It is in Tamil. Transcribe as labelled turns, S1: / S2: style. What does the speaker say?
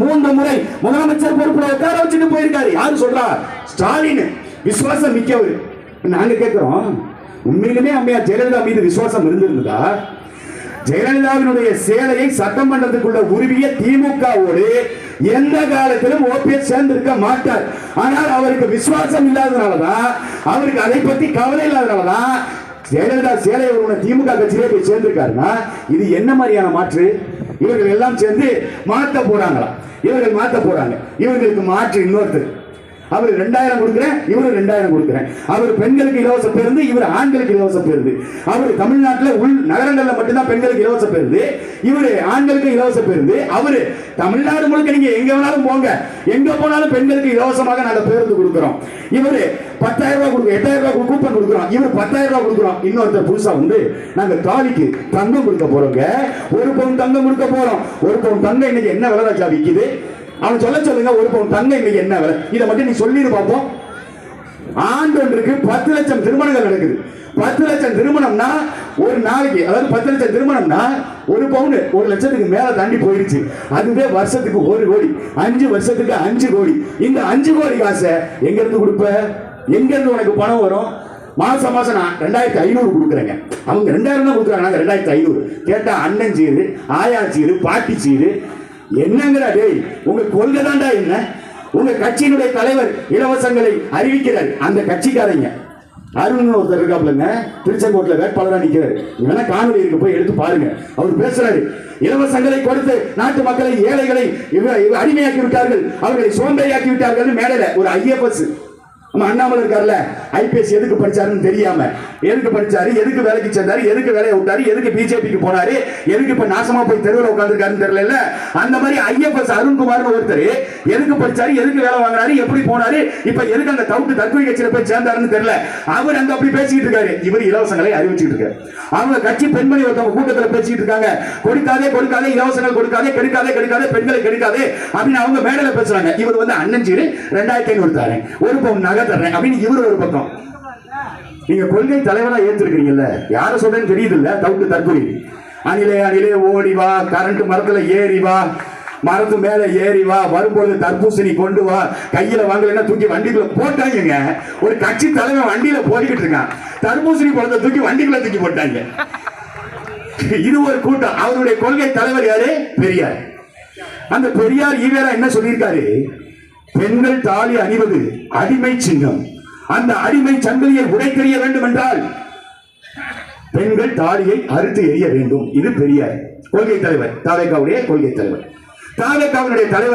S1: 3 முறை முதலமைச்சர் பொறுப்புல உட்கார வச்சுட்டு போயிருக்காரு. யாரு சொல்றா? ஸ்டாலின். விசுவாசம் மிக்கவர். நாங்க கேட்கிறோம், உண்மையிலுமே அம்மையார் ஜெயலலிதா மீது விசுவாசம் இருந்திருந்ததா? ஜெயலலிதாவினுடைய சேலையை சட்டமன்றத்துக்குள்ள உருவிய திமுகவோடு எந்த காலத்திலும் ஓபிஎஸ் சேர்ந்திருக்க மாட்டார். ஆனால் அவருக்கு விசுவாசம் இல்லாதனாலதான், அவருக்கு அதை பத்தி கவலை இல்லாதனாலதான் ஜெயலலிதா சேலை ஒரு திமுக கட்சியிலே போய் சேர்ந்திருக்காருன்னா இது என்ன மாதிரியான மாற்று? இவர்கள் எல்லாம் சேர்ந்து மாத்த போறாங்களா? இவர்கள் மாத்த போறாங்க. இவர்களுக்கு மாற்று இன்னொருத்தர். அவர் 2000 கொடுக்கிறேன், இவரு 2000 கொடுக்கிறேன். அவர் பெண்களுக்கு இலவச பேருந்து, இவர் ஆண்களுக்கு இலவச பேருந்து. அவர் தமிழ்நாட்டில் உள் நகரங்கள்ல மட்டும்தான் பெண்களுக்கு இலவச பேருந்து, இவரு ஆண்களுக்கு இலவச பேருந்து. அவரு தமிழ்நாடு முழுக்க நீங்க எங்க வேணாலும் போங்க, எங்க போனாலும் பெண்களுக்கு இலவசமாக நாங்க பேருந்து கொடுக்கிறோம். இவரு 10,000 ரூபாய் கொடுக்க, 8,000 ரூபாய் கூப்பன் கொடுக்கிறோம். இவர் 10,000 ரூபாய் கொடுக்கிறோம். இன்னொருத்தர் புதுசா வந்து நாங்க தாலிக்கு தங்கம் கொடுக்க போறோங்க, 1 பவுன் தங்கம் கொடுக்க போறோம். 1 பவுன் தங்கம் இன்னைக்கு என்ன விலை ராஜா விக்குது? அவன் சொல்லுங்க, 1 பவுன் தங்கம் இன்னைக்கு என்ன விலை? இதை மட்டும் நீ சொல்லிடு பார்ப்போம். ஆண்டொன்றுக்கு 10 லட்சம் திருமணங்கள் நடக்குது. 10 லட்சம் திருமணம்னா ஒரு நாளைக்கு, அதாவது 10 லட்சம் திருமணம்னா 1 பவுன் 1 லட்சத்துக்கு மேல தாண்டி போயிடுச்சு. அதுவே வருஷத்துக்கு 1 கோடி, 5 வருஷத்துக்கு 5 கோடி. இந்த 5 கோடி காசை எங்க இருந்து கொடுப்ப? எங்க இருந்து உனக்கு பணம் வரும்? மாசம் மாசம் நான் 2500 கொடுக்குறேங்க. அவங்க 2000 தான் கொடுக்குறாங்க, நாங்க 2500. கேட்டா அண்ணன் சீரு, ஆயா சீரு, பாட்டி சீரு. என்னங்கடா டேய், உங்க கொள்கை தான்டா என்ன? உங்க கட்சியினுடைய தலைவர் இலவசங்களை அறிவிக்கிறார். அந்த கட்சிக்காரங்க அருண் ஒருத்தர் இருக்காப்லங்க, திருச்செங்கோட்டில் வேட்பாளரா நிக்கிறாரு. வேணா காணொலி இருக்கு, போய் எடுத்து பாருங்க. அவர் பேசுறாரு, இலவசங்களை கொடுத்து நாட்டு மக்களை, ஏழைகளை அடிமையாக்கி விட்டார்கள், அவர்களை சோம்பேறியாக்கி விட்டார்கள். மேடையில ஒரு ஐஎஃப்எஸ் அண்ணாமலை இருக்கார்ல, ஐபிஎஸ் எதுக்கு படிச்சாருன்னு தெரியாம, எதுக்கு படிச்சாரு, எதுக்கு வேலைக்கு சேர்ந்தாரு, எதுக்கு வேலையை விட்டாரு, எதுக்கு பிஜேபிக்கு போனாரு, எதுக்கு இப்ப நாசமா போய் தெருவில் உட்கார்ந்துருக்காருன்னு தெரியல. அந்த மாதிரி ஐஎஃப்எஸ் அருண்குமார்னு ஒருத்தர் எதுக்கு படிச்சாரு, எதுக்கு வேலை வாங்கினாரு, எப்படி போனாரு, இப்ப எதுக்கு அந்த தவிட்டு தற்கொலை கட்சியில போய் சேர்ந்தாருன்னு தெரியல. அவர் அங்க அப்படி பேசிட்டு இருக்காரு. இவர் இலவசங்களை அறிவிச்சுட்டு இருக்காரு. அவங்க கட்சி பெண்மணி ஒருத்தவங்க கூட்டத்தில் பேசிட்டு இருக்காங்க, கொடுக்காதே கொடுக்காதே, இலவசங்கள் கொடுக்காதே, கெடுக்காதே கெடுக்காதே, பெண்களை கெடுக்காதே அப்படின்னு அவங்க மேடையில பேசுறாங்க. இவர் வந்து அண்ணன் சீரு 2500 தரேன், 1 பவுன் நகை தர்றேன் அப்படின்னு இவர் ஒரு பக்கம். நீங்க கொள்கை தலைவரா ஏற்றிருக்கீங்கல்ல, யார சொல்றேன்னு தெரியுது இல்ல? தவிட்டு தற்கொலை. அணிலே அணிலே ஓடி வா, கரண்ட் மரத்துல ஏறி வா, மரத்து மேல ஏறி வா, வரும்பொழுது தர்பூசணி கொண்டு வா, கையில வாங்கலைன்னா தூக்கி வண்டிக்குள்ள போட்டாங்க. ஒரு கட்சி தலைவன் வண்டியில போய்கிட்டு இருக்கான், தர்பூசணி பழத்தை தூக்கி வண்டிக்குள்ள தூக்கி போட்டாங்க. இது ஒரு கூட்டம். அவருடைய கொள்கை தலைவர் யாரு? பெரியார். அந்த பெரியார் ஈவேரா என்ன சொல்லியிருக்காரு? பெண்கள் தாலி அணிவது அடிமை சின்னம், அந்த அடிமை சங்கிலியை உடைத்தெறிய வேண்டும் என்றால் பெண்கள் தாலியை அறுத்து எறிய வேண்டும். இது பெரியார் கொள்கை தலைவர், தாவேகாவுடைய கொள்கை தலைவர். தாவேகாவினுடைய தலைவர்